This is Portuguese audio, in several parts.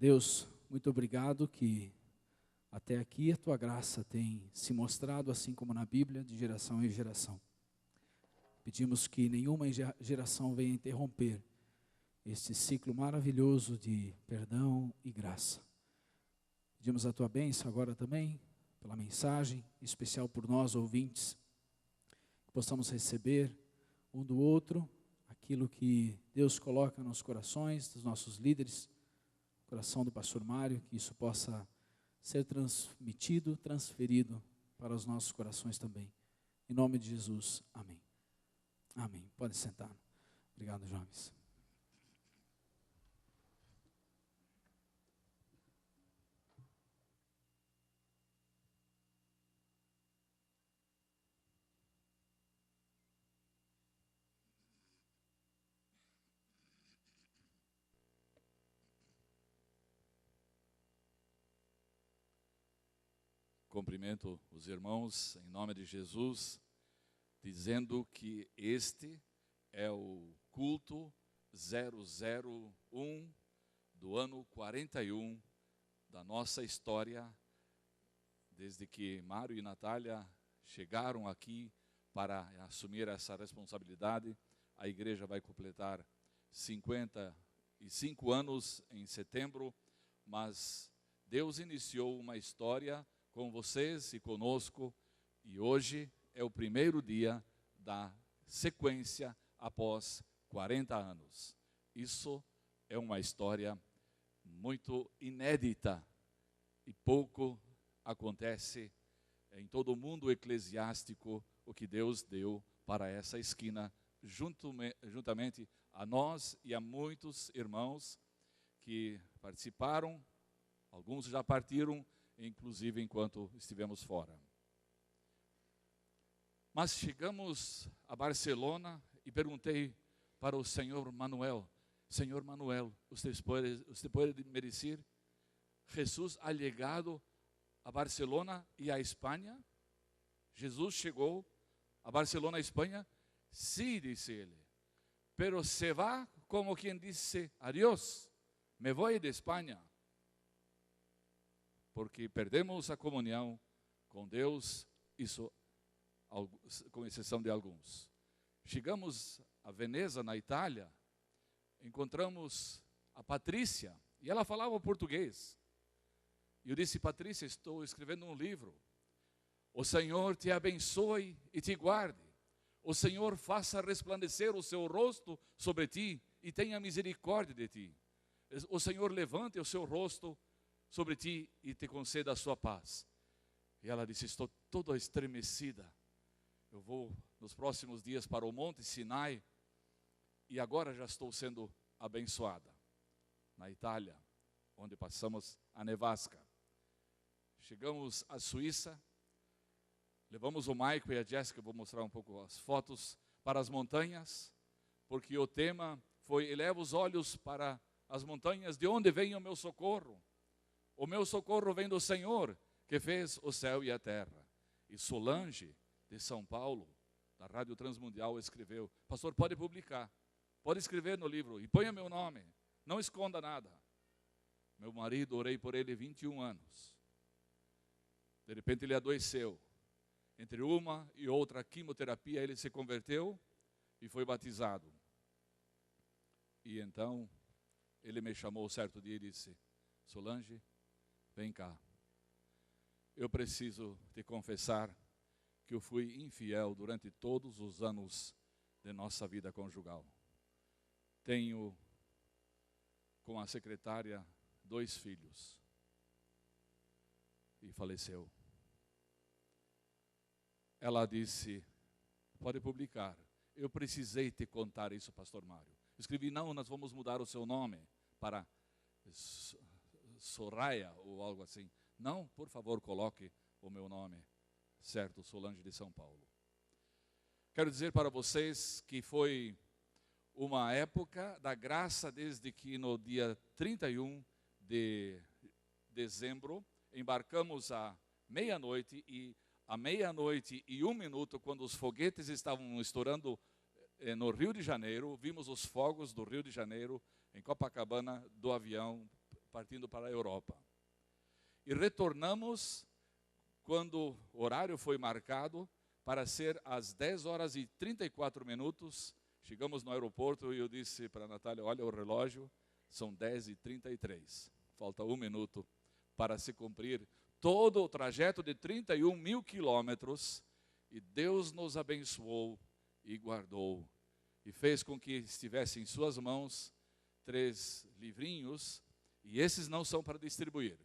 Deus, muito obrigado que até aqui a Tua graça tem se mostrado, assim como na Bíblia, de geração em geração. Pedimos que nenhuma geração venha interromper este ciclo maravilhoso de perdão e graça. Pedimos a Tua bênção agora também, pela mensagem, em especial por nós ouvintes, que possamos receber um do outro aquilo que Deus coloca nos corações dos nossos líderes, coração do pastor Mário, que isso possa ser transmitido, transferido para os nossos corações também. Em nome de Jesus, amém. Amém. Pode sentar. Obrigado, jovens. Cumprimento os irmãos em nome de Jesus, dizendo que este é o culto 001 do ano 41 da nossa história, desde que Mário e Natália chegaram aqui para assumir essa responsabilidade. A igreja vai completar 55 anos em setembro, mas Deus iniciou uma história com vocês e conosco, e hoje é o primeiro dia da sequência após 40 anos. Isso é uma história muito inédita e pouco acontece em todo o mundo eclesiástico o que Deus deu para essa esquina, juntamente a nós e a muitos irmãos que participaram, alguns já partiram, inclusive enquanto estivemos fora. Mas chegamos a Barcelona e perguntei para o Senhor Manuel: Senhor Manuel, usted puede me decir, Jesus ha llegado a Barcelona e a Espanha? Jesus chegou a Barcelona, Espanha? Sí, disse ele, pero se va como quien dice, adiós, me voy de Espanha. Porque perdemos a comunhão com Deus, isso com exceção de alguns. Chegamos a Veneza, na Itália, encontramos a Patrícia, e ela falava português. E eu disse: Patrícia, estou escrevendo um livro. O Senhor te abençoe e te guarde. O Senhor faça resplandecer o seu rosto sobre ti e tenha misericórdia de ti. O Senhor levante o seu rosto sobre ti e te conceda a sua paz. E ela disse: estou toda estremecida. Eu vou nos próximos dias para o Monte Sinai e agora já estou sendo abençoada. Na Itália, onde passamos a nevasca. Chegamos à Suíça, levamos o Maico e a Jéssica, vou mostrar um pouco as fotos, para as montanhas, porque o tema foi: eleva os olhos para as montanhas, de onde vem o meu socorro? O meu socorro vem do Senhor, que fez o céu e a terra. E Solange, de São Paulo, da Rádio Transmundial, escreveu: pastor, pode publicar, pode escrever no livro, e ponha meu nome, não esconda nada. Meu marido, orei por ele 21 anos. De repente ele adoeceu. Entre uma e outra quimioterapia, ele se converteu e foi batizado. E então, ele me chamou certo dia e disse: Solange, vem cá. Eu preciso te confessar que eu fui infiel durante todos os anos de nossa vida conjugal. Tenho, com a secretária, 2 filhos. E faleceu. Ela disse: pode publicar. Eu precisei te contar isso, pastor Mário. Escrevi: não, nós vamos mudar o seu nome para Soraya ou algo assim. Não, por favor, coloque o meu nome, certo, Solange de São Paulo. Quero dizer para vocês que foi uma época da graça, desde que no dia 31 de dezembro, embarcamos à meia-noite, e à meia-noite e 1 minuto, quando os foguetes estavam estourando no Rio de Janeiro, vimos os fogos do Rio de Janeiro, em Copacabana, do avião, partindo para a Europa. E retornamos quando o horário foi marcado para ser às 10h34. Chegamos no aeroporto e eu disse para a Natália, olha o relógio, são 10h33. Falta 1 minuto para se cumprir todo o trajeto de 31 mil quilômetros. E Deus nos abençoou e guardou. E fez com que estivesse em suas mãos 3 livrinhos. E esses não são para distribuir,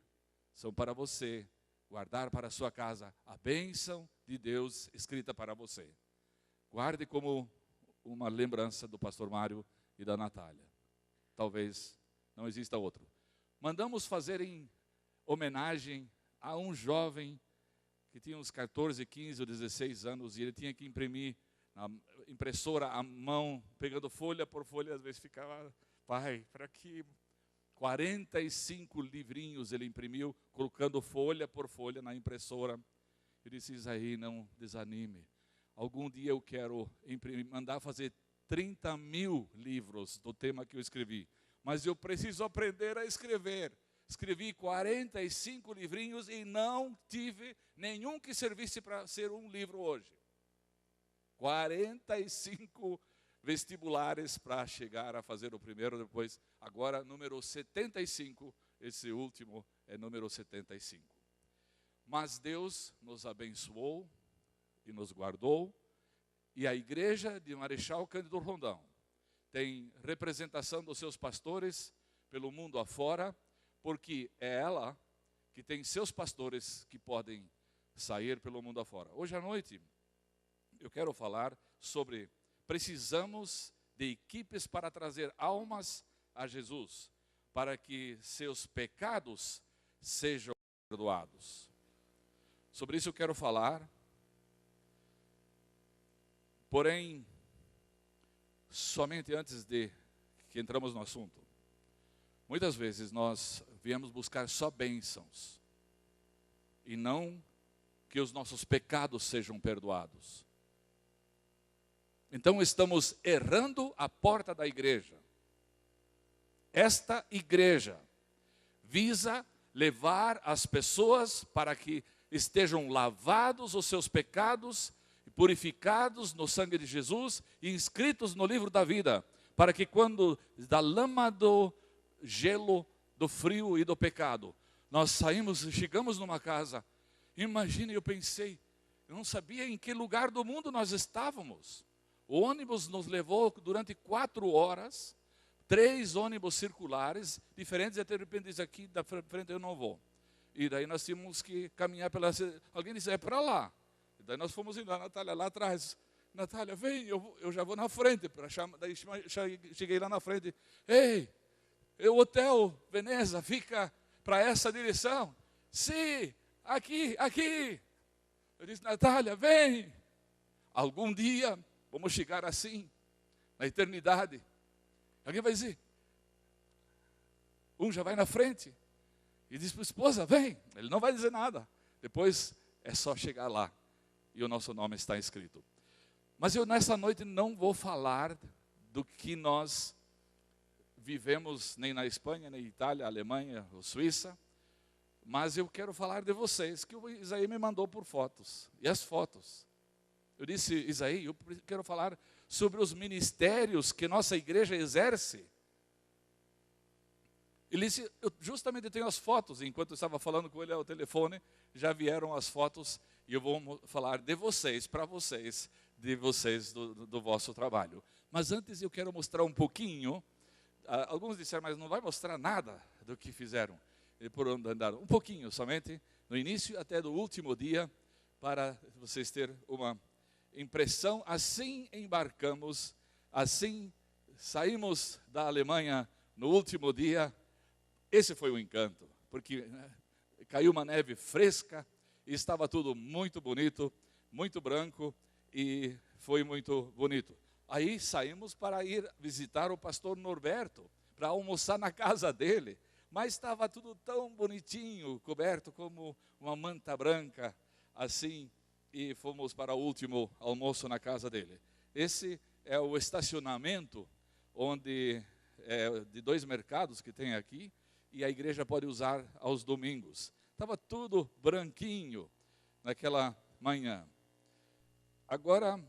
são para você guardar para a sua casa a bênção de Deus escrita para você. Guarde como uma lembrança do pastor Mário e da Natália. Talvez não exista outro. Mandamos fazer em homenagem a um jovem que tinha uns 14, 15 ou 16 anos e ele tinha que imprimir na impressora à mão, pegando folha por folha, às vezes ficava, pai, para que 45 livrinhos ele imprimiu, colocando folha por folha na impressora. Eu disse, Isaí, não desanime. Algum dia eu quero mandar fazer 30 mil livros do tema que eu escrevi. Mas eu preciso aprender a escrever. Escrevi 45 livrinhos e não tive nenhum que servisse para ser um livro hoje. 45 vestibulares para chegar a fazer o primeiro, depois, agora número 75, esse último é número 75. Mas Deus nos abençoou e nos guardou, e a igreja de Marechal Cândido Rondão tem representação dos seus pastores pelo mundo afora, porque é ela que tem seus pastores que podem sair pelo mundo afora. Hoje à noite, eu quero falar sobre precisamos de equipes para trazer almas a Jesus, para que seus pecados sejam perdoados. Sobre isso eu quero falar, porém, somente antes de que entramos no assunto. Muitas vezes nós viemos buscar só bênçãos e não que os nossos pecados sejam perdoados. Então estamos errando a porta da igreja. Esta igreja visa levar as pessoas para que estejam lavados os seus pecados, purificados no sangue de Jesus e inscritos no livro da vida, para que quando da lama, do gelo, do frio e do pecado, nós saímos e chegamos numa casa. Imagine, eu pensei, eu não sabia em que lugar do mundo nós estávamos. O ônibus nos levou durante 4 horas, 3 ônibus circulares, diferentes, e de repente diz aqui da frente eu não vou. E daí nós tínhamos que caminhar pela... Alguém disse, é para lá. E daí nós fomos indo, a Natália lá atrás. Natália, vem, eu já vou na frente. Daí cheguei lá na frente. Ei, o hotel Veneza fica para essa direção? Sim, aqui. Eu disse, Natália, vem. Algum dia vamos chegar assim, na eternidade. Alguém vai dizer, já vai na frente e diz para a esposa, vem. Ele não vai dizer nada. Depois é só chegar lá e o nosso nome está escrito. Mas eu nessa noite não vou falar do que nós vivemos nem na Espanha, nem na Itália, Alemanha ou Suíça, mas eu quero falar de vocês, que o Isaí me mandou por fotos. E as fotos. Eu disse, Isaí, eu quero falar sobre os ministérios que nossa igreja exerce. Ele disse, eu justamente tenho as fotos, enquanto eu estava falando com ele ao telefone, já vieram as fotos, e eu vou falar de vocês, para vocês, de vocês, do vosso trabalho. Mas antes eu quero mostrar um pouquinho, alguns disseram, mas não vai mostrar nada do que fizeram, e por onde andaram. Um pouquinho somente, no início até do último dia, para vocês terem uma impressão. Assim embarcamos, assim saímos da Alemanha no último dia. Esse foi o encanto, porque caiu uma neve fresca e estava tudo muito bonito, muito branco e foi muito bonito. Aí saímos para ir visitar o pastor Norberto, para almoçar na casa dele, mas estava tudo tão bonitinho, coberto como uma manta branca, assim, e fomos para o último almoço na casa dele. Esse é o estacionamento onde de 2 mercados que tem aqui, e a igreja pode usar aos domingos. Estava tudo branquinho naquela manhã. Agora,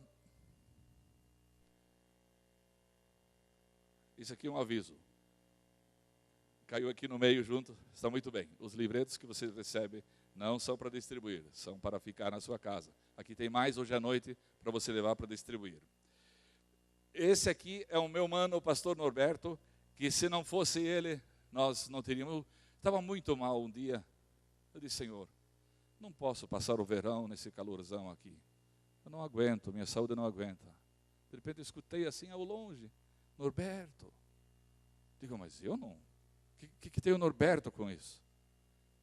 isso aqui é um aviso. Caiu aqui no meio junto, está muito bem. Os livretos que você recebe não são para distribuir, são para ficar na sua casa. Aqui tem mais hoje à noite para você levar para distribuir. Esse aqui é o meu mano, o pastor Norberto, que se não fosse ele, nós não teríamos. Estava muito mal um dia. Eu disse, Senhor, não posso passar o verão nesse calorzão aqui. Eu não aguento, minha saúde não aguenta. De repente eu escutei assim ao longe, Norberto. Digo, mas eu não. O que tem o Norberto com isso?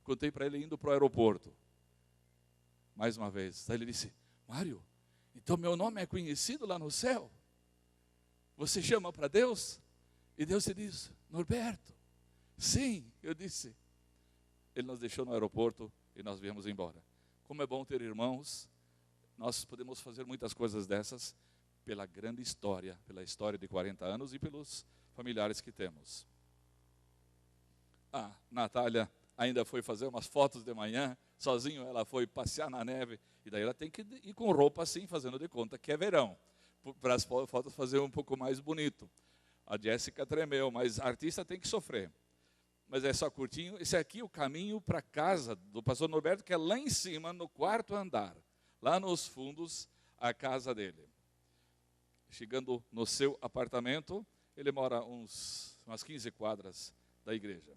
Contei para ele indo para o aeroporto. Mais uma vez. Daí ele disse, Mário, então meu nome é conhecido lá no céu? Você chama para Deus? E Deus te diz, Norberto. Sim, eu disse. Ele nos deixou no aeroporto e nós viemos embora. Como é bom ter irmãos, nós podemos fazer muitas coisas dessas pela grande história, pela história de 40 anos e pelos familiares que temos. A Natália ainda foi fazer umas fotos de manhã, sozinho ela foi passear na neve, e daí ela tem que ir com roupa assim, fazendo de conta que é verão, para as fotos fazer um pouco mais bonito. A Jéssica tremeu, mas a artista tem que sofrer. Mas é só curtinho. Esse aqui é o caminho para a casa do pastor Norberto, que é lá em cima, no 4º andar, lá nos fundos, a casa dele. Chegando no seu apartamento, ele mora umas 15 quadras da igreja.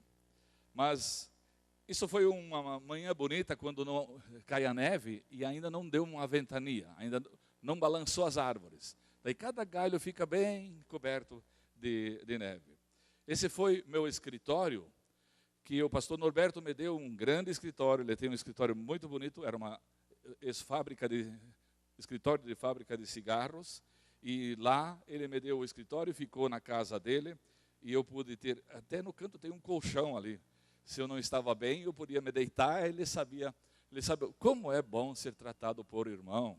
Mas isso foi uma manhã bonita, quando não cai a neve e ainda não deu uma ventania, ainda não balançou as árvores. Daí cada galho fica bem coberto de neve. Esse foi meu escritório, que o pastor Norberto me deu um grande escritório. Ele tem um escritório muito bonito, era uma escritório de fábrica de cigarros, e lá ele me deu o escritório, ficou na casa dele, e eu pude ter, até no canto tem um colchão ali. Se eu não estava bem, eu podia me deitar. Ele sabe como é bom ser tratado por irmão,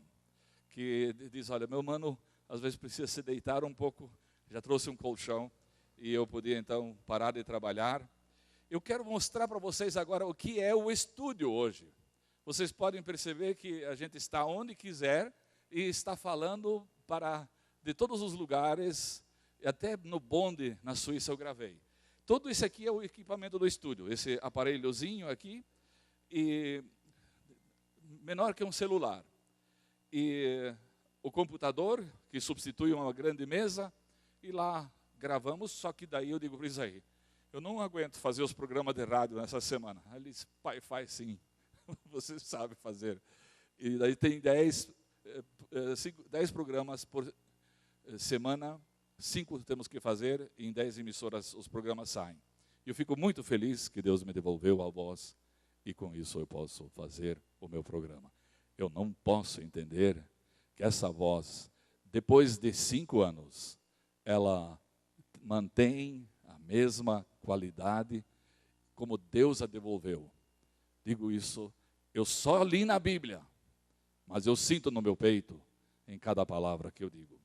que diz, olha, meu mano, às vezes precisa se deitar um pouco, já trouxe um colchão, e eu podia então parar de trabalhar. Eu quero mostrar para vocês agora o que é o estúdio hoje. Vocês podem perceber que a gente está onde quiser, e está falando de todos os lugares, até no bonde na Suíça eu gravei. Tudo isso aqui é o equipamento do estúdio, esse aparelhozinho aqui, e menor que um celular. E o computador, que substitui uma grande mesa, e lá gravamos, só que daí eu digo para Isaí, eu não aguento fazer os programas de rádio nessa semana. Aí ele disse, pai, faz sim, você sabe fazer. E daí tem 10 programas por semana, 5 temos que fazer, e em 10 emissoras os programas saem. E eu fico muito feliz que Deus me devolveu a voz, e com isso eu posso fazer o meu programa. Eu não posso entender que essa voz, depois de 5 anos, ela mantém a mesma qualidade como Deus a devolveu. Digo isso, eu só li na Bíblia, mas eu sinto no meu peito, em cada palavra que eu digo.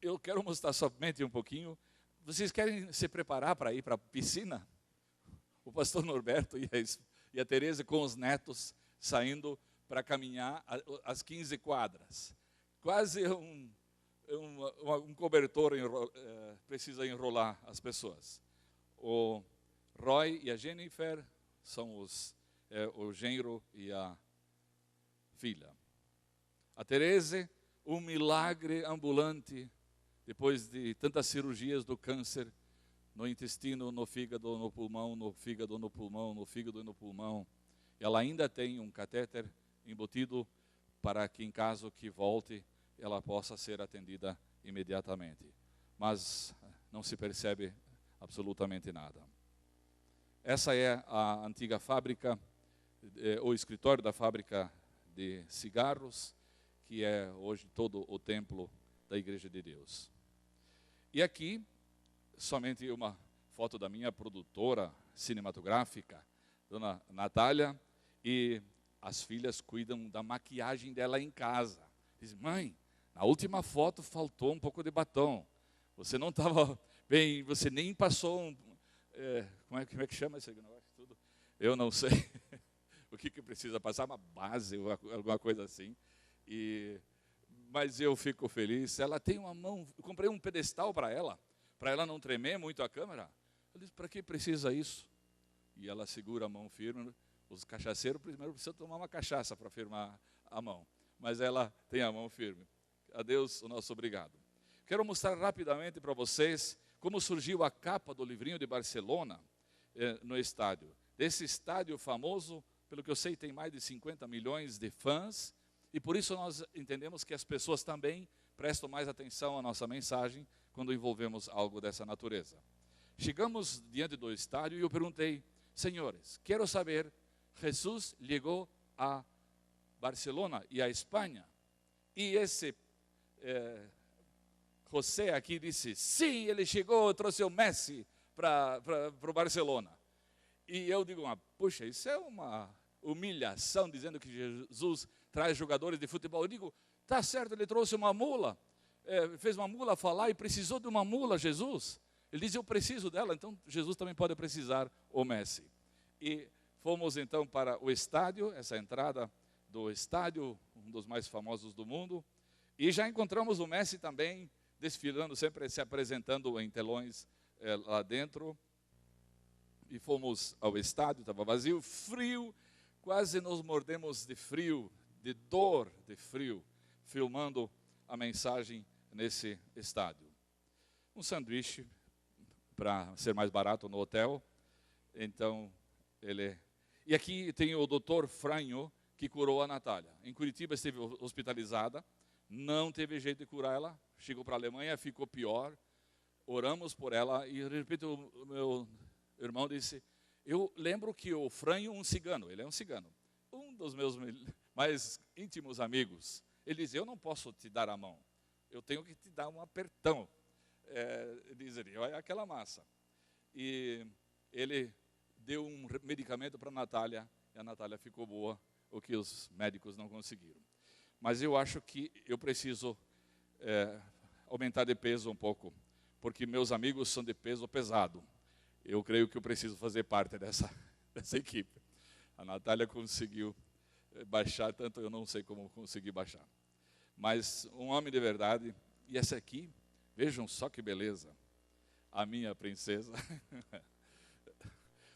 Eu quero mostrar somente um pouquinho. Vocês querem se preparar para ir para a piscina? O pastor Norberto e a Tereza com os netos saindo para caminhar as 15 quadras. Quase um cobertor precisa enrolar as pessoas. O Roy e a Jennifer são o genro e a filha. A Tereza, um milagre ambulante, depois de tantas cirurgias do câncer, no intestino, no fígado, no pulmão, no fígado, no pulmão, no fígado e no pulmão. Ela ainda tem um catéter embutido para que, em caso que volte, ela possa ser atendida imediatamente. Mas não se percebe absolutamente nada. Essa é a antiga fábrica, o escritório da fábrica de cigarros, que é hoje todo o templo da Igreja de Deus. E aqui, somente uma foto da minha produtora cinematográfica, dona Natália, e as filhas cuidam da maquiagem dela em casa. Diz, mãe, na última foto faltou um pouco de batom. Você não estava bem, você nem passou como é que chama esse negócio tudo? Eu não sei o que precisa passar, uma base, alguma coisa assim. Mas eu fico feliz. Ela tem uma mão, eu comprei um pedestal para ela não tremer muito a câmera. Eu disse, para que precisa isso? E ela segura a mão firme. Os cachaceiros primeiro precisam tomar uma cachaça para firmar a mão. Mas ela tem a mão firme. A Deus o nosso obrigado. Quero mostrar rapidamente para vocês como surgiu a capa do livrinho de Barcelona no estádio. Desse estádio famoso, pelo que eu sei, tem mais de 50 milhões de fãs. E por isso nós entendemos que as pessoas também prestam mais atenção à nossa mensagem quando envolvemos algo dessa natureza. Chegamos diante do estádio e eu perguntei, senhores, quero saber, Jesus chegou a Barcelona e a Espanha? E esse José aqui disse, sim, ele chegou, trouxe o Messi para o Barcelona. E eu digo, puxa, isso é uma humilhação, dizendo que Jesus traz jogadores de futebol. Eu digo, tá certo, ele trouxe uma mula, fez uma mula falar e precisou de uma mula, Jesus. Ele diz, eu preciso dela, então Jesus também pode precisar o Messi. E fomos então para o estádio, essa entrada do estádio, um dos mais famosos do mundo, e já encontramos o Messi também desfilando, sempre se apresentando em telões lá dentro. E fomos ao estádio, estava vazio, frio, quase nos mordemos de frio, de dor de frio, filmando a mensagem nesse estádio. Um sanduíche, para ser mais barato no hotel. Então, E aqui tem o doutor Franho, que curou a Natália. Em Curitiba esteve hospitalizada, não teve jeito de curar ela, chegou para a Alemanha, ficou pior, oramos por ela, e de repente o meu irmão disse, eu lembro que o Franho, um cigano, ele é um cigano, um dos meus mais íntimos amigos, ele disse, eu não posso te dar a mão, eu tenho que te dar um apertão. Diz ele, olha aquela massa. E ele deu um medicamento para a Natália, e a Natália ficou boa, o que os médicos não conseguiram. Mas eu acho que eu preciso aumentar de peso um pouco, porque meus amigos são de peso pesado. Eu creio que eu preciso fazer parte dessa equipe. A Natália conseguiu baixar, tanto eu não sei como consegui baixar. Mas um homem de verdade, e essa aqui, vejam só que beleza, a minha princesa.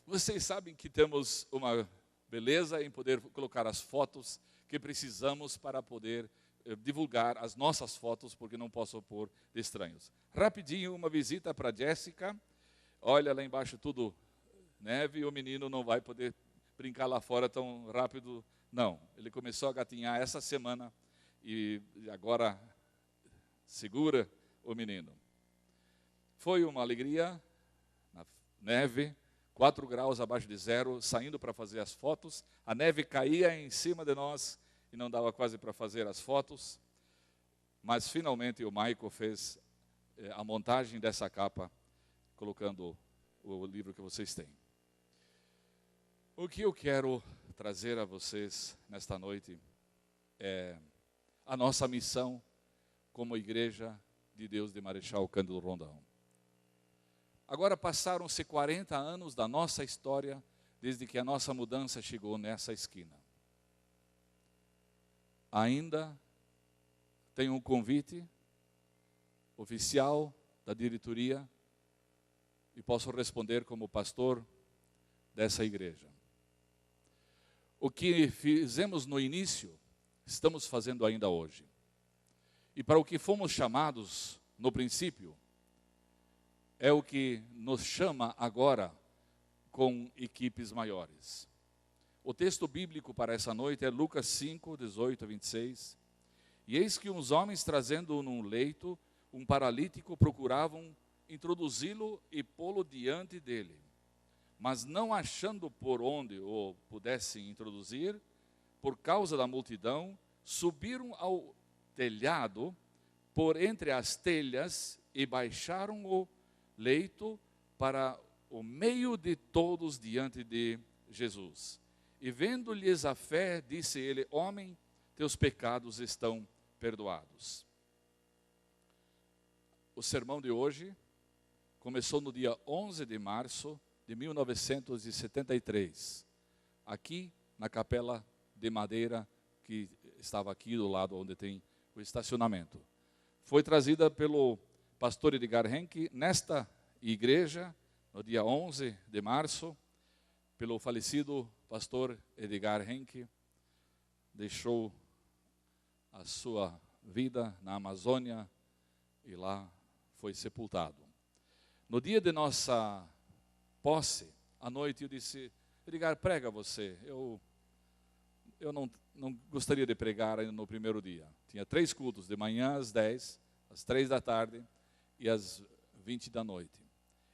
Vocês sabem que temos uma beleza em poder colocar as fotos que precisamos para poder divulgar as nossas fotos, porque não posso pôr de estranhos. Rapidinho, uma visita para Jéssica. Olha lá embaixo tudo neve, e o menino não vai poder brincar lá fora tão rápido. Não, ele começou a gatinhar essa semana e agora segura o menino. Foi uma alegria, na neve, 4 graus abaixo de zero, saindo para fazer as fotos. A neve caía em cima de nós e não dava quase para fazer as fotos. Mas finalmente o Michael fez a montagem dessa capa, colocando o livro que vocês têm. O que eu quero trazer a vocês nesta noite é a nossa missão como Igreja de Deus de Marechal Cândido Rondão. Agora passaram-se 40 anos da nossa história, desde que a nossa mudança chegou nessa esquina. Ainda tem um convite oficial da diretoria e posso responder como pastor dessa igreja. O que fizemos no início, estamos fazendo ainda hoje. E para o que fomos chamados no princípio, é o que nos chama agora com equipes maiores. O texto bíblico para essa noite é Lucas 5, 18 a 26. E eis que uns homens, trazendo num leito um paralítico, procuravam introduzi-lo e pô-lo diante dele. Mas não achando por onde o pudessem introduzir, por causa da multidão, subiram ao telhado, por entre as telhas, e baixaram o leito para o meio de todos diante de Jesus. E vendo-lhes a fé, disse ele, homem, teus pecados estão perdoados. o sermão de hoje começou no dia 11 de março de 1973, aqui na capela de madeira que estava aqui do lado onde tem o estacionamento. Foi trazida pelo pastor Edgar Henke nesta igreja, no dia 11 de março, pelo falecido pastor Edgar Henke. Deixou a sua vida na Amazônia e lá foi sepultado. No dia de nossa posse, à noite, eu disse: Edgar, prega você. Eu não gostaria de pregar ainda no primeiro dia. Tinha 3 cultos, de manhã às 10, às 3 da tarde e às 20 da noite.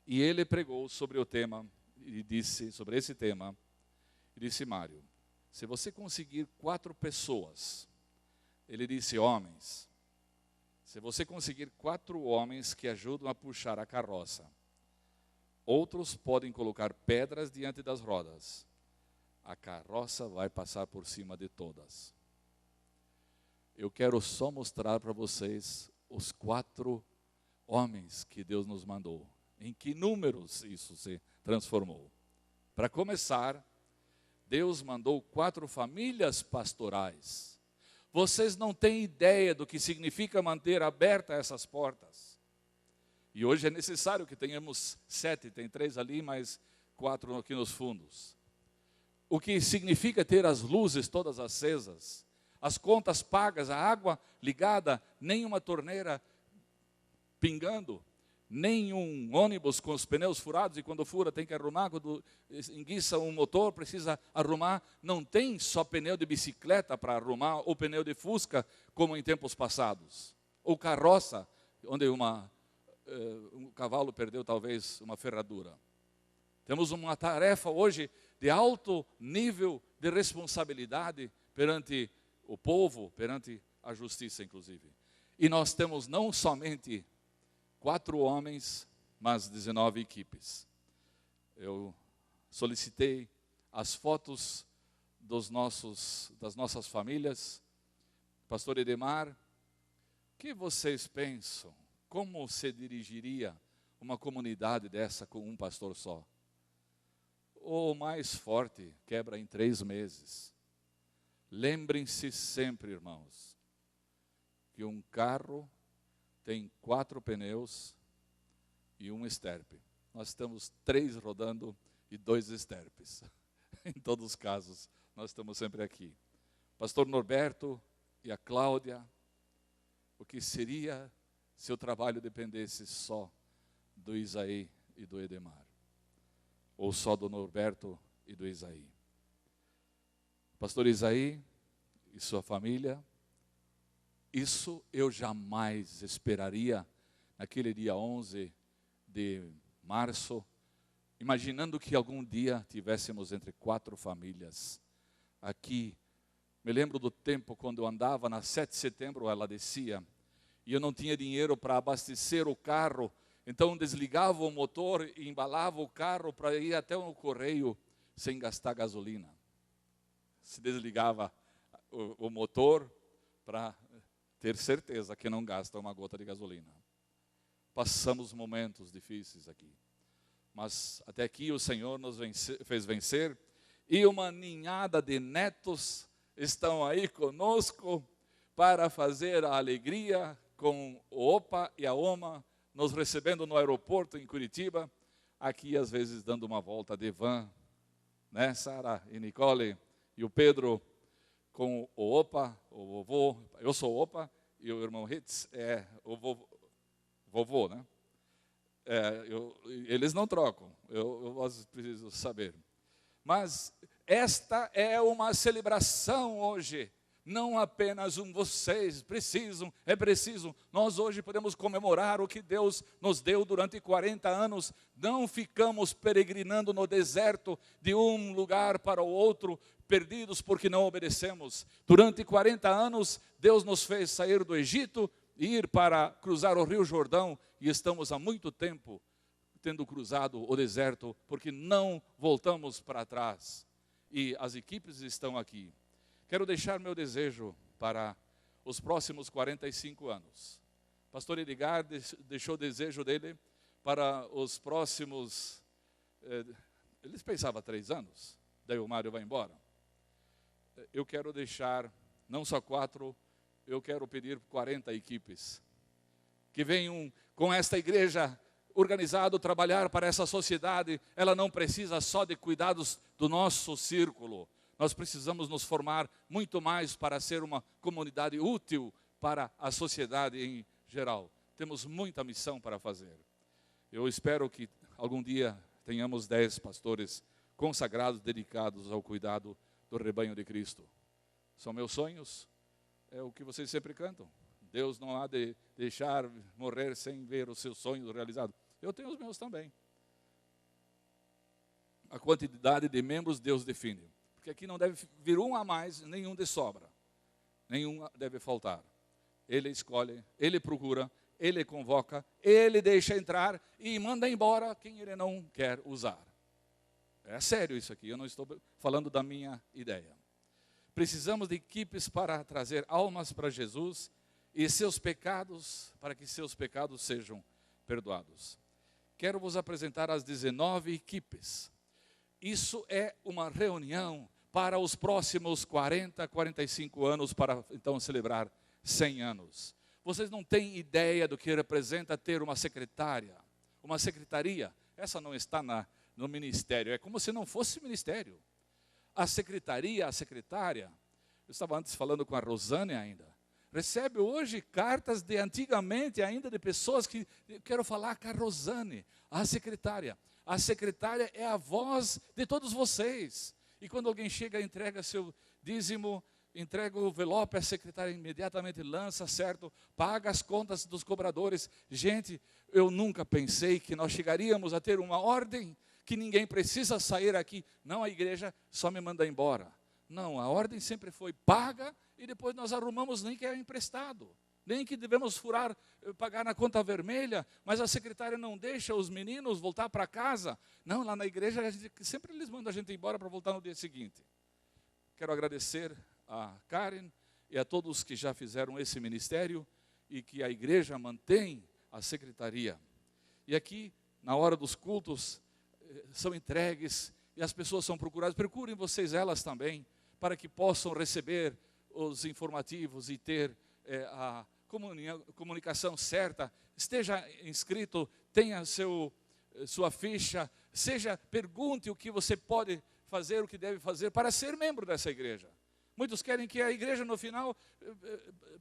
E ele pregou sobre o tema, e disse, sobre esse tema, e disse: Mário, se você conseguir 4 pessoas, ele disse homens, se você conseguir 4 homens que ajudam a puxar a carroça, outros podem colocar pedras diante das rodas, a carroça vai passar por cima de todas. Eu quero só mostrar para vocês os 4 homens que Deus nos mandou. Em que números isso se transformou? Para começar, Deus mandou 4 famílias pastorais. Vocês não têm ideia do que significa manter abertas essas portas. E hoje é necessário que tenhamos 7, tem 3 ali, mais 4 aqui nos fundos. O que significa ter as luzes todas acesas, as contas pagas, a água ligada, nem uma torneira pingando, nem um ônibus com os pneus furados, e quando fura tem que arrumar, quando enguiça um motor precisa arrumar. Não tem só pneu de bicicleta para arrumar, ou pneu de fusca, como em tempos passados. Ou carroça, onde um cavalo perdeu talvez uma ferradura. Temos uma tarefa hoje de alto nível de responsabilidade perante o povo, perante a justiça inclusive. E nós temos não somente 4 homens, mas 19 equipes. Eu solicitei as fotos das nossas famílias. Pastor Edemar, o que vocês pensam? Como se dirigiria uma comunidade dessa com um pastor só? O mais forte quebra em 3 meses. Lembrem-se sempre, irmãos, que um carro tem 4 pneus e um esterpe. Nós estamos 3 rodando e 2 esterpes. Em todos os casos, nós estamos sempre aqui. Pastor Norberto e a Cláudia, o que seria se o trabalho dependesse só do Isaí e do Edemar? Ou só do Norberto e do Isaí? Pastor Isaí e sua família, isso eu jamais esperaria naquele dia 11 de março, imaginando que algum dia tivéssemos entre 4 famílias aqui. Me lembro do tempo quando eu andava na 7 de setembro, ela descia, e eu não tinha dinheiro para abastecer o carro, então desligava o motor e embalava o carro para ir até o correio sem gastar gasolina. Se desligava o motor para ter certeza que não gasta uma gota de gasolina. Passamos momentos difíceis aqui, mas até aqui o Senhor nos fez vencer, e uma ninhada de netos estão aí conosco para fazer a alegria com o Opa e a Oma, nos recebendo no aeroporto em Curitiba, aqui às vezes dando uma volta de van, né, Sara e Nicole, e o Pedro com o Opa, o vovô. Eu sou o Opa e o irmão Ritz é o vovô, né? Eles não trocam, eu preciso saber. Mas esta é uma celebração hoje, não apenas vocês precisam, é preciso. Nós hoje podemos comemorar o que Deus nos deu durante 40 anos. Não ficamos peregrinando no deserto de um lugar para o outro, perdidos porque não obedecemos. Durante 40 anos, Deus nos fez sair do Egito e ir para cruzar o Rio Jordão, e estamos há muito tempo tendo cruzado o deserto, porque não voltamos para trás. E as equipes estão aqui. Quero deixar meu desejo para os próximos 45 anos. pastor Edgar deixou o desejo dele para os próximos, eles pensavam 3 anos, daí o Mário vai embora. Eu quero deixar, não só 4, eu quero pedir 40 equipes, que venham com esta igreja organizado, trabalhar para essa sociedade. Ela não precisa só de cuidados do nosso círculo, nós precisamos nos formar muito mais para ser uma comunidade útil para a sociedade em geral. Temos muita missão para fazer. Eu espero que algum dia tenhamos 10 pastores consagrados, dedicados ao cuidado do rebanho de Cristo. São meus sonhos, é o que vocês sempre cantam. Deus não há de deixar morrer sem ver os seus sonhos realizados. Eu tenho os meus também. A quantidade de membros Deus define. Porque aqui não deve vir um a mais, nenhum de sobra. Nenhum deve faltar. Ele escolhe, ele procura, ele convoca, ele deixa entrar e manda embora quem ele não quer usar. É sério isso aqui, eu não estou falando da minha ideia. Precisamos de equipes para trazer almas para Jesus e seus pecados, para que seus pecados sejam perdoados. Quero vos apresentar as 19 equipes. Isso é uma reunião para os próximos 40, 45 anos, para então celebrar 100 anos. Vocês não têm ideia do que representa ter uma secretária, uma secretaria. Essa não está no ministério, é como se não fosse ministério. A secretaria, a secretária, eu estava antes falando com a Rosane ainda, recebe hoje cartas de antigamente ainda de pessoas que, eu quero falar com a Rosane, a secretária. A secretária é a voz de todos vocês. E quando alguém chega e entrega seu dízimo, entrega o envelope, a secretária imediatamente lança, certo? Paga as contas dos cobradores. Gente, eu nunca pensei que nós chegaríamos a ter uma ordem que ninguém precisa sair aqui. Não, a igreja só me manda embora. Não, a ordem sempre foi paga e depois nós arrumamos nem que é emprestado. Nem que devemos pagar na conta vermelha, mas a secretária não deixa os meninos voltar para casa. Não, lá na igreja sempre eles mandam a gente embora para voltar no dia seguinte. Quero agradecer a Karen e a todos que já fizeram esse ministério e que a igreja mantém a secretaria. E aqui, na hora dos cultos, são entregues e as pessoas são procuradas. Procurem vocês elas também, para que possam receber os informativos e ter a comunicação certa. Esteja inscrito, tenha sua ficha, pergunte o que você pode fazer, o que deve fazer para ser membro dessa igreja. Muitos querem que a igreja no final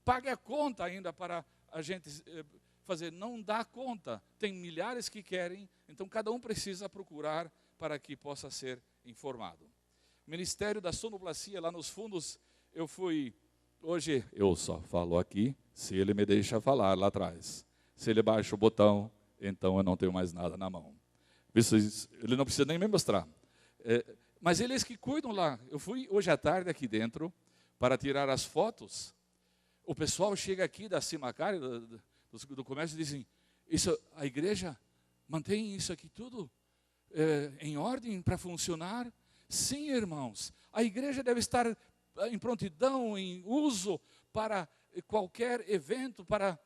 pague a conta ainda para a gente fazer. Não dá conta, tem milhares que querem, então cada um precisa procurar para que possa ser informado. Ministério da Sonoplastia, lá nos fundos, eu fui, hoje eu só falo aqui, se ele me deixa falar lá atrás. Se ele baixa o botão, então eu não tenho mais nada na mão. Ele não precisa nem me mostrar. Mas eles que cuidam lá. Eu fui hoje à tarde aqui dentro para tirar as fotos. O pessoal chega aqui da Cimacari, do comércio, e dizem, a igreja mantém isso aqui tudo em ordem para funcionar? Sim, irmãos, a igreja deve estar em prontidão, em uso para qualquer evento, para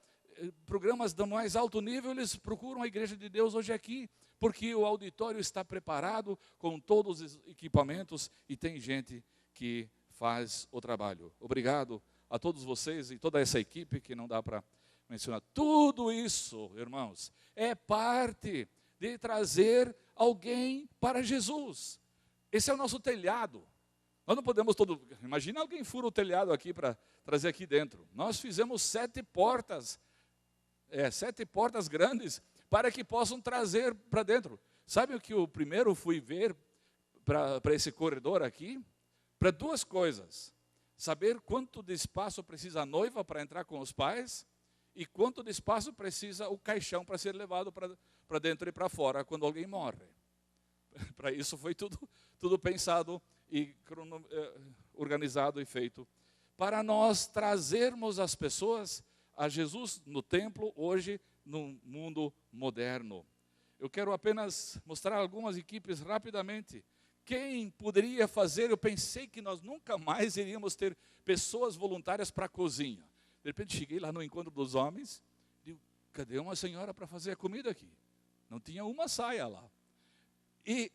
programas do mais alto nível. Eles procuram a igreja de Deus hoje aqui, porque o auditório está preparado com todos os equipamentos e tem gente que faz o trabalho. Obrigado a todos vocês e toda essa equipe que não dá para mencionar. Tudo isso, irmãos, é parte de trazer alguém para Jesus. Esse é o nosso telhado. Nós não podemos imagina alguém fura o telhado aqui para trazer aqui dentro. Nós fizemos 7 portas, 7 portas grandes, para que possam trazer para dentro. Sabe o que eu primeiro fui ver para esse corredor aqui? Para 2 coisas. Saber quanto de espaço precisa a noiva para entrar com os pais e quanto de espaço precisa o caixão para ser levado para dentro e para fora quando alguém morre. Para isso foi tudo pensado e organizado e feito. Para nós trazermos as pessoas a Jesus no templo, hoje, no mundo moderno. Eu quero apenas mostrar algumas equipes rapidamente. Quem poderia fazer? Eu pensei que nós nunca mais iríamos ter pessoas voluntárias para a cozinha. De repente cheguei lá no encontro dos homens, digo, cadê uma senhora para fazer a comida aqui? Não tinha uma saia lá. E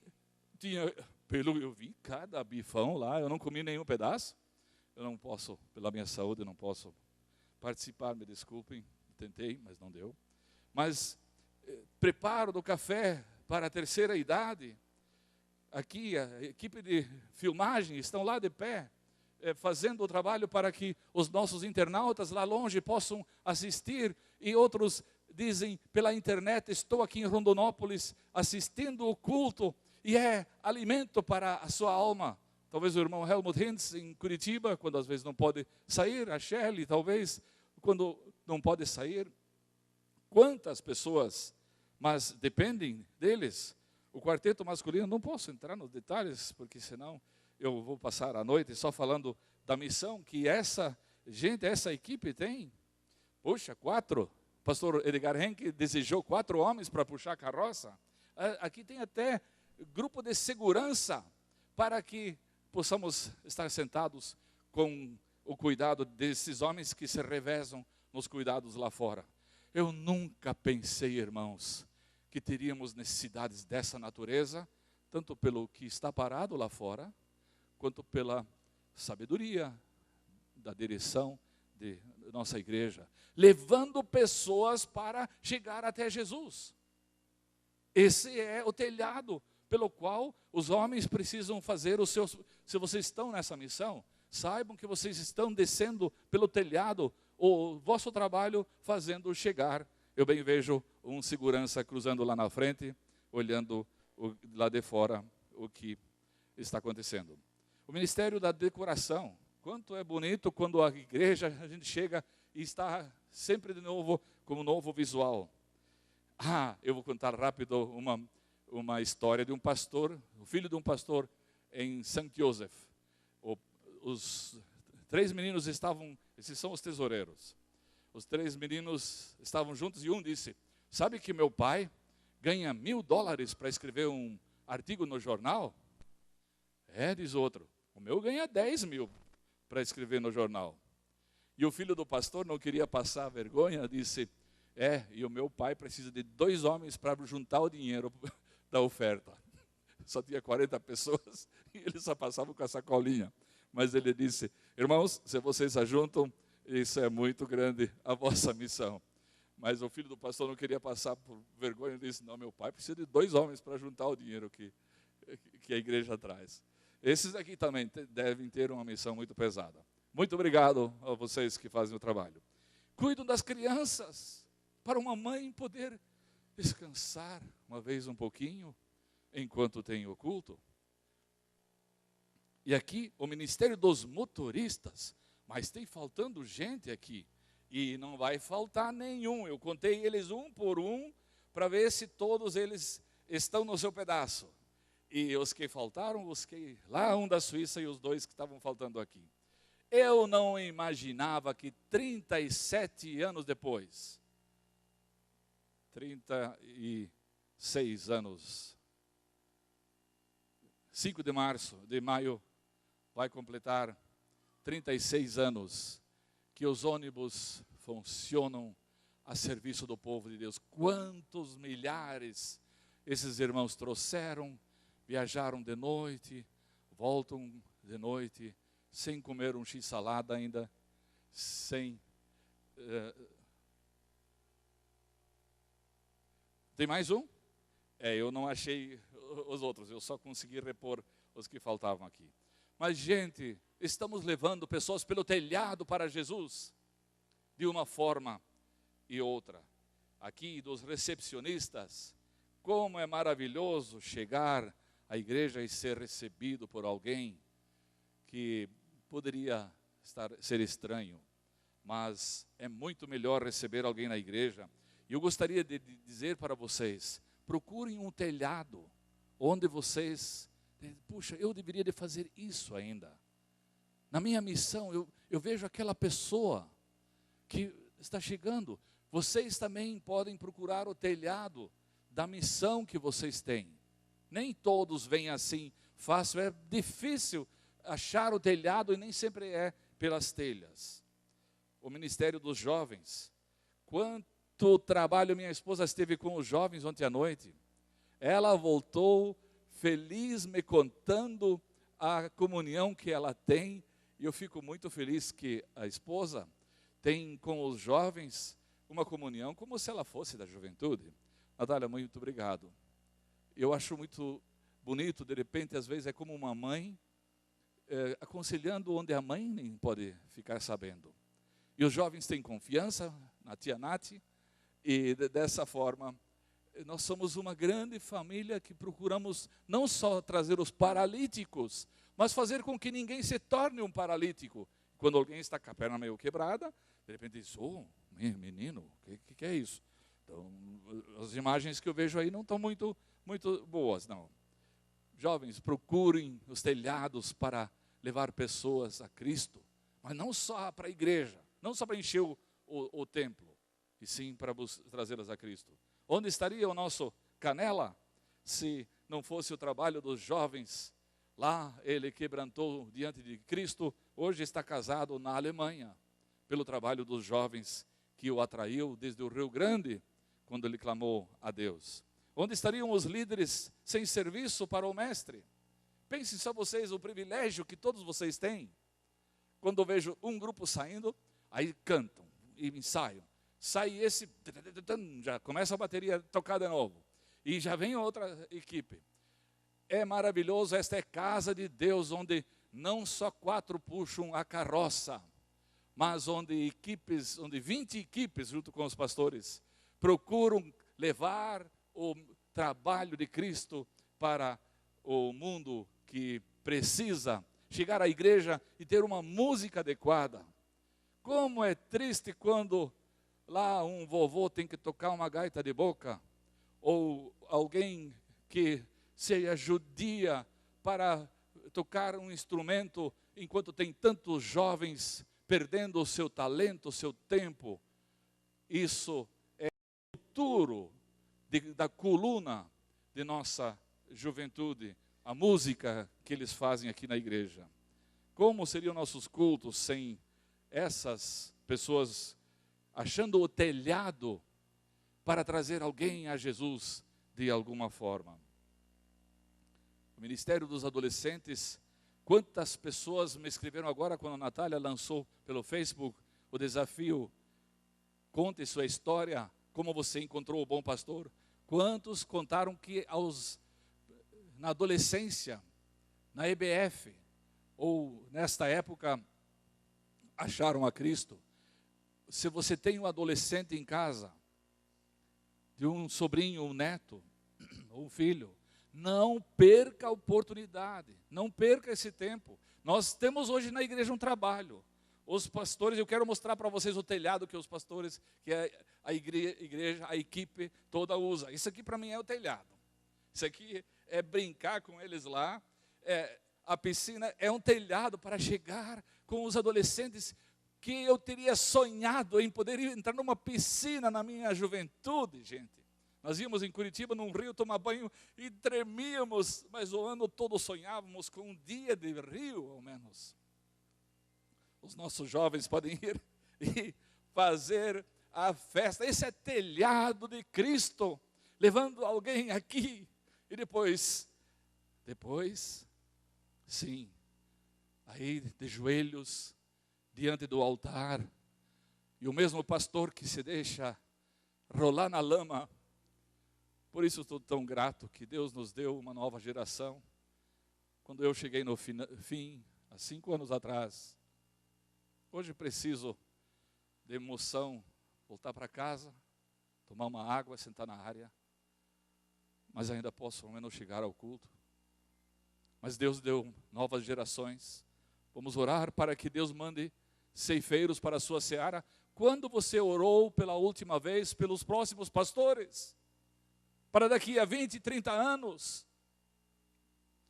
tinha, eu vi cada bifão lá, eu não comi nenhum pedaço. Eu não posso, pela minha saúde, não posso participar, me desculpem, tentei, mas não deu. Mas preparo do café para a terceira idade. Aqui a equipe de filmagem estão lá de pé, fazendo o trabalho para que os nossos internautas lá longe possam assistir, e outros dizem pela internet, estou aqui em Rondonópolis assistindo o culto, e é alimento para a sua alma. Talvez o irmão Helmut Hintz em Curitiba, quando às vezes não pode sair, a Shelley talvez, quando não pode sair. Quantas pessoas, mas dependem deles. O quarteto masculino, não posso entrar nos detalhes, porque senão eu vou passar a noite só falando da missão que essa gente, essa equipe tem. Puxa, 4. Pastor Edgar Henke desejou 4 homens para puxar a carroça. Aqui tem até grupo de segurança para que possamos estar sentados com o cuidado desses homens que se revezam nos cuidados lá fora. Eu nunca pensei, irmãos, que teríamos necessidades dessa natureza, tanto pelo que está parado lá fora, quanto pela sabedoria da direção de nossa igreja, levando pessoas para chegar até Jesus. Esse é o telhado pelo qual os homens precisam fazer os seus. Se vocês estão nessa missão, saibam que vocês estão descendo pelo telhado o vosso trabalho, fazendo chegar. Eu bem vejo um segurança cruzando lá na frente, olhando lá de fora o que está acontecendo. O ministério da decoração. Quanto é bonito quando a igreja, a gente chega e está sempre de novo com um novo visual. Eu vou contar rápido uma história de um pastor, o filho de um pastor em St. Joseph. Os 3 meninos estavam, esses são os tesoureiros. Os 3 meninos estavam juntos e um disse, sabe que meu pai ganha $1.000 para escrever um artigo no jornal? Diz outro, o meu ganha 10 mil para escrever no jornal. E o filho do pastor não queria passar vergonha, disse, e o meu pai precisa de 2 homens para juntar o dinheiro da oferta. Só tinha 40 pessoas e ele só passava com a sacolinha. Mas ele disse, irmãos, se vocês ajuntam, isso é muito grande a vossa missão. Mas o filho do pastor não queria passar por vergonha, disse, não, meu pai precisa de 2 homens para juntar o dinheiro que a igreja traz. Esses aqui também devem ter uma missão muito pesada. Muito obrigado a vocês que fazem o trabalho. Cuidam das crianças, para uma mãe poder descansar uma vez um pouquinho, enquanto tem o culto. E aqui o ministério dos motoristas, mas tem faltando gente aqui, e não vai faltar nenhum. Eu contei eles um por um, para ver se todos eles estão no seu pedaço. E os que faltaram, busquei lá um da Suíça e os 2 que estavam faltando aqui. Eu não imaginava que 37 anos depois, 36 anos, 5 de maio, vai completar 36 anos que os ônibus funcionam a serviço do povo de Deus. Quantos milhares esses irmãos trouxeram, viajaram de noite, voltam de noite, sem comer um x-salada ainda, sem... Tem mais um? Eu não achei os outros, eu só consegui repor os que faltavam aqui. Mas, gente, estamos levando pessoas pelo telhado para Jesus, de uma forma e outra. Aqui, dos recepcionistas, como é maravilhoso chegar à igreja e ser recebido por alguém que poderia ser estranho, mas é muito melhor receber alguém na igreja. E eu gostaria de dizer para vocês, procurem um telhado, onde vocês... Puxa, eu deveria de fazer isso ainda. Na minha missão, eu vejo aquela pessoa que está chegando. Vocês também podem procurar o telhado da missão que vocês têm. Nem todos vêm assim fácil, é difícil achar o telhado e nem sempre é pelas telhas. O ministério dos jovens. do trabalho. Minha esposa esteve com os jovens ontem à noite. Ela voltou feliz, me contando a comunhão que ela tem. E eu fico muito feliz que a esposa tem com os jovens uma comunhão como se ela fosse da juventude. Natália, muito obrigado. Eu acho muito bonito, de repente, às vezes é como uma mãe aconselhando onde a mãe nem pode ficar sabendo. E os jovens têm confiança na tia Nath, e dessa forma, nós somos uma grande família que procuramos não só trazer os paralíticos, mas fazer com que ninguém se torne um paralítico. Quando alguém está com a perna meio quebrada, de repente diz, menino, o que é isso? Então, as imagens que eu vejo aí não estão muito boas, não. Jovens, procurem os telhados para levar pessoas a Cristo, mas não só para a igreja, não só para encher o templo, e sim para trazê-las a Cristo. Onde estaria o nosso Canela se não fosse o trabalho dos jovens? Lá ele quebrantou diante de Cristo, hoje está casado na Alemanha, pelo trabalho dos jovens que o atraiu desde o Rio Grande, quando ele clamou a Deus. Onde estariam os líderes sem serviço para o mestre? Pensem só vocês, o privilégio que todos vocês têm. Quando eu vejo um grupo saindo, aí cantam e ensaiam. Sai esse, já começa a bateria a tocar de novo. E já vem outra equipe. É maravilhoso, esta é casa de Deus, onde não só 4 puxam a carroça, mas onde 20 equipes, junto com os pastores, procuram levar o trabalho de Cristo para o mundo que precisa chegar à igreja e ter uma música adequada. Como é triste quando lá um vovô tem que tocar uma gaita de boca, ou alguém que seja judia para tocar um instrumento, enquanto tem tantos jovens perdendo o seu talento, o seu tempo. Isso é o futuro da coluna de nossa juventude, a música que eles fazem aqui na igreja. Como seriam nossos cultos sem essas pessoas achando o telhado para trazer alguém a Jesus de alguma forma? O Ministério dos Adolescentes, quantas pessoas me escreveram agora quando a Natália lançou pelo Facebook o desafio, conte sua história, como você encontrou o bom pastor. Quantos contaram que na adolescência, na EBF, ou nesta época, acharam a Cristo. Se você tem um adolescente em casa, de um sobrinho, um neto, ou um filho, não perca a oportunidade, não perca esse tempo. Nós temos hoje na igreja um trabalho. Os pastores, eu quero mostrar para vocês o telhado que os pastores, que a igreja, a equipe toda usa. Isso aqui para mim é o telhado. Isso aqui é brincar com eles lá. A piscina é um telhado para chegar com os adolescentes, que eu teria sonhado em poder entrar numa piscina na minha juventude, gente. Nós íamos em Curitiba, num rio, tomar banho e tremíamos, mas o ano todo sonhávamos com um dia de rio, ao menos. Os nossos jovens podem ir e fazer a festa. Esse é telhado de Cristo, levando alguém aqui. E depois, sim, aí de joelhos, diante do altar, e o mesmo pastor que se deixa rolar na lama. Por isso estou tão grato que Deus nos deu uma nova geração. Quando eu cheguei no fim, há 5 anos atrás, hoje preciso de emoção, voltar para casa, tomar uma água, sentar na área, mas ainda posso ao menos chegar ao culto. Mas Deus deu novas gerações. Vamos orar para que Deus mande ceifeiros para a sua seara. Quando você orou pela última vez pelos próximos pastores? Para daqui a 20, 30 anos.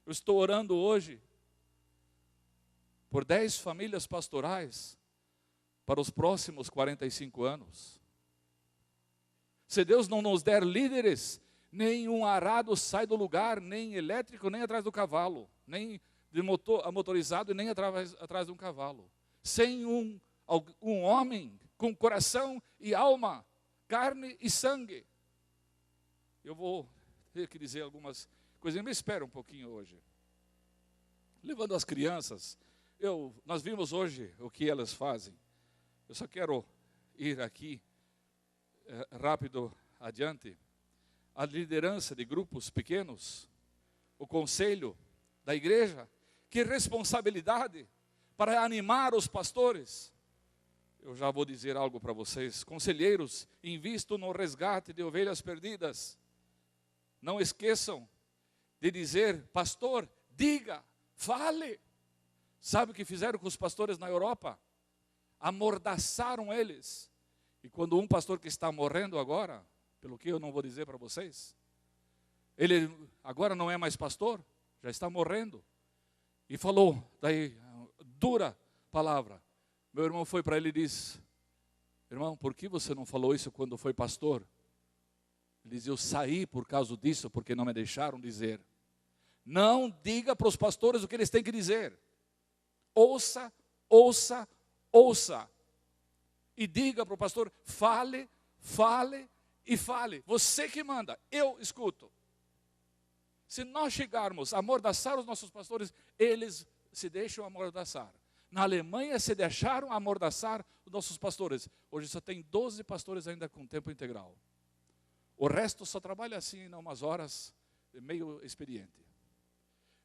Eu estou orando hoje por 10 famílias pastorais para os próximos 45 anos. Se Deus não nos der líderes, nenhum arado sai do lugar, nem elétrico, nem atrás do cavalo, nem de motorizado, nem atrás de um cavalo. Sem um homem com coração e alma carne e sangue. Eu vou ter que dizer algumas coisas, me espera um pouquinho hoje. Levando as crianças, nós vimos hoje o que elas fazem. Eu só quero ir aqui rápido adiante. A liderança de grupos pequenos, o conselho da igreja, que responsabilidade para animar os pastores. Eu já vou dizer algo para vocês. Conselheiros, invistam no resgate de ovelhas perdidas. Não esqueçam de dizer, pastor, diga, fale. Sabe o que fizeram com os pastores na Europa? Amordaçaram eles. E quando um pastor que está morrendo agora, pelo que eu não vou dizer para vocês, ele agora não é mais pastor, já está morrendo. E falou, daí, dura palavra. Meu irmão foi para ele e disse, irmão, por que você não falou isso quando foi pastor? Ele disse, eu saí por causa disso, porque não me deixaram dizer. Não diga para os pastores o que eles têm que dizer. Ouça, ouça, ouça. E diga para o pastor, fale, fale e fale. Você que manda, eu escuto. Se nós chegarmos a amordaçar os nossos pastores, eles se deixam amordaçar. Na Alemanha se deixaram amordaçar os nossos pastores. Hoje só tem 12 pastores ainda com tempo integral. O resto só trabalha assim, em umas horas, meio experiente.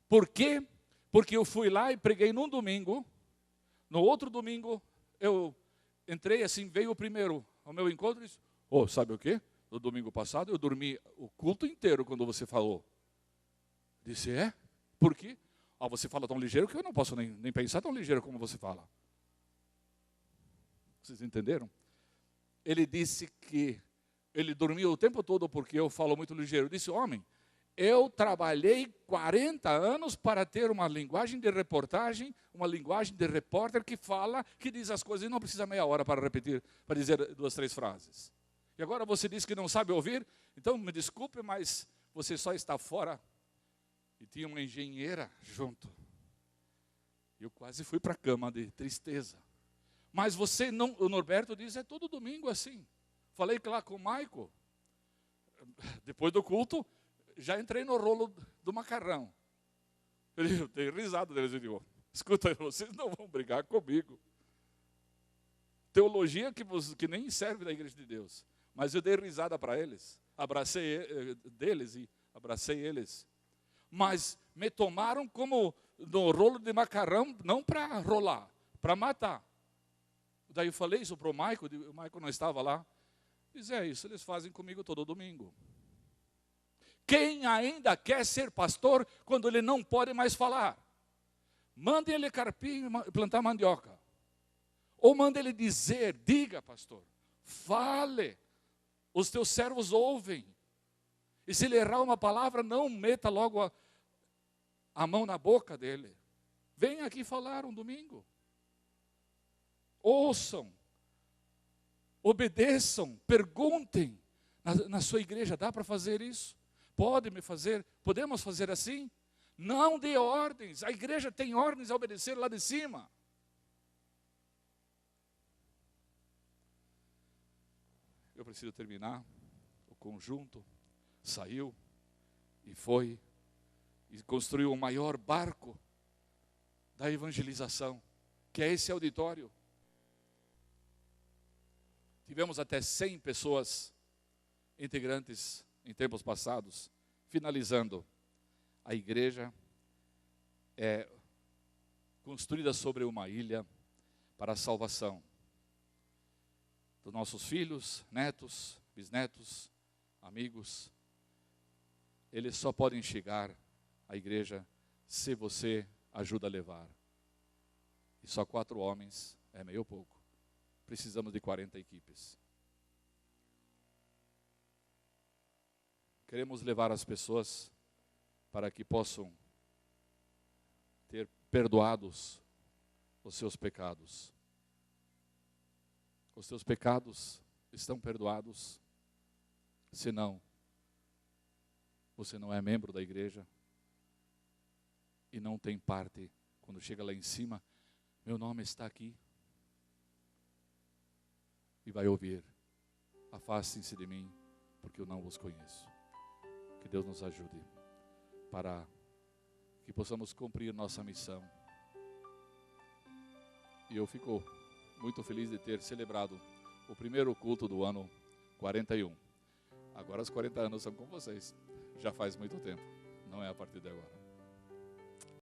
Por quê? Porque eu fui lá e preguei num domingo. No outro domingo, eu entrei assim, veio o primeiro ao meu encontro e disse, sabe o quê? No domingo passado eu dormi o culto inteiro quando você falou. Disse, por quê? Você fala tão ligeiro que eu não posso nem pensar tão ligeiro como você fala. Vocês entenderam? Ele disse que ele dormiu o tempo todo porque eu falo muito ligeiro. Eu disse, homem, eu trabalhei 40 anos para ter uma linguagem de reportagem, uma linguagem de repórter que fala, que diz as coisas e não precisa meia hora para repetir, para dizer 2, 3 frases. E agora você diz que não sabe ouvir? Então me desculpe, mas você só está fora. E tinha uma engenheira junto. Eu quase fui para a cama de tristeza. Mas você não, o Norberto diz, é todo domingo assim. Falei lá com o Maico. Depois do culto, já entrei no rolo do macarrão. Eu dei risada deles. Eu digo, escuta, vocês não vão brigar comigo. Teologia que nem serve da igreja de Deus. Mas eu dei risada para eles. Abracei deles e abracei eles. Mas me tomaram como no rolo de macarrão, não para rolar, para matar. Daí eu falei isso para o Maico não estava lá. Diz, isso eles fazem comigo todo domingo. Quem ainda quer ser pastor quando ele não pode mais falar? Mande ele carpir e plantar mandioca. Ou mande ele dizer, diga pastor, fale, os teus servos ouvem. E se ele errar uma palavra, não meta logo a mão na boca dele. Venha aqui falar um domingo. Ouçam. Obedeçam. Perguntem. Na sua igreja dá para fazer isso? Podemos fazer assim? Não dê ordens. A igreja tem ordens a obedecer lá de cima. Eu preciso terminar. O conjunto saiu e foi e construiu o maior barco da evangelização, que é esse auditório. Tivemos até 100 pessoas integrantes em tempos passados. Finalizando, a igreja é construída sobre uma ilha para a salvação dos nossos filhos, netos, bisnetos, amigos. Eles só podem chegar à igreja se você ajuda a levar. E só 4 homens é meio pouco. Precisamos de 40 equipes. Queremos levar as pessoas para que possam ter perdoados os seus pecados. Os seus pecados estão perdoados? Se não, você não é membro da igreja e não tem parte. Quando chega lá em cima, meu nome está aqui. E vai ouvir, afastem-se de mim, porque eu não vos conheço. Que Deus nos ajude para que possamos cumprir nossa missão. E eu fico muito feliz de ter celebrado o primeiro culto do ano 41. Agora os 40 anos são com vocês. Já faz muito tempo, não é a partir de agora.